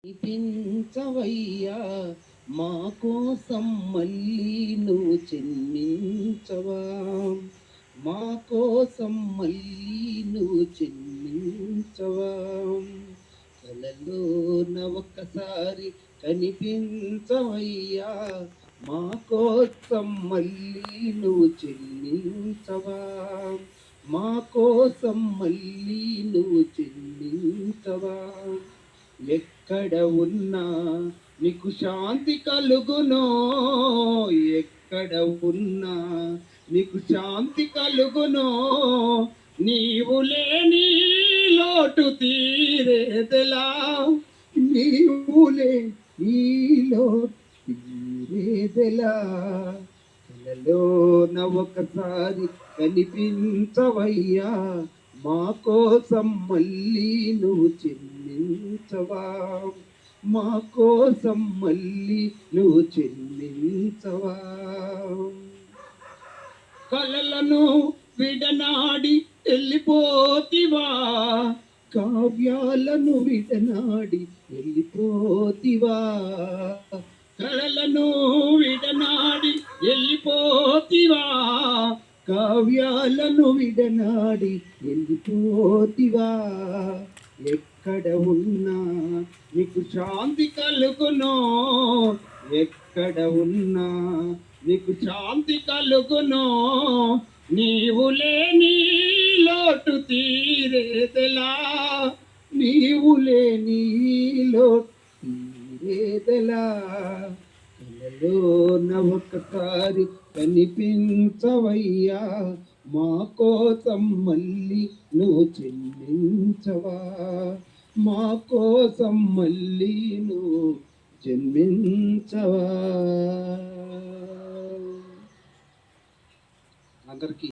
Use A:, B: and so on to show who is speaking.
A: కనిపించవయ్యా మా కోసం మళ్ళీ నువ్వు చెన్నించవా, మా కోసం మళ్ళీ నువ్వు చెన్నించవా. కలలోన ఒక్కసారి కనిపించవయ్యా మా కోసం మళ్ళీ నువ్వు చెల్లించవా, మా కోసం మళ్ళీ నువ్వు చెల్లించవా. ఎక్కడ ఉన్నా నీకు శాంతి కలుగునో, ఎక్కడ ఉన్నా నీకు శాంతి కలుగునో. నీవు లేని లోటు తీరేదెలా, నీవు లేని లోటు తీరేదెలా. కలలోన ఒకసారి కనిపించవయ్యా మా కోసం మళ్ళీ నువ్వు చెల్లించవా, మా కోసం మళ్ళీ నువ్వు చెల్లించవా. కలలను విడనాడి వెళ్ళిపోతివా, కావ్యాలను విడనాడి వెళ్ళిపోతివా. కలలను విడనాడి వెళ్ళిపోతివా, కావ్యాలను విడనాడి వెళ్ళిపోతివా. ఎక్కడ ఉన్నా నీకు శాంతి కలుగునో, ఎక్కడ ఉన్నా నీకు శాంతి కలుగునో. నీవు లేని లోటు తీరేదెలా, నీవు లేని లోటు తీరేదెలా. కలలోన ఒకసారి కనిపించవయ్యా మా కోసం మళ్ళీ నువ్వు చెల్లించవా, మా కోసం మళ్ళీ నువ్వు జన్మించవా. అందరికీ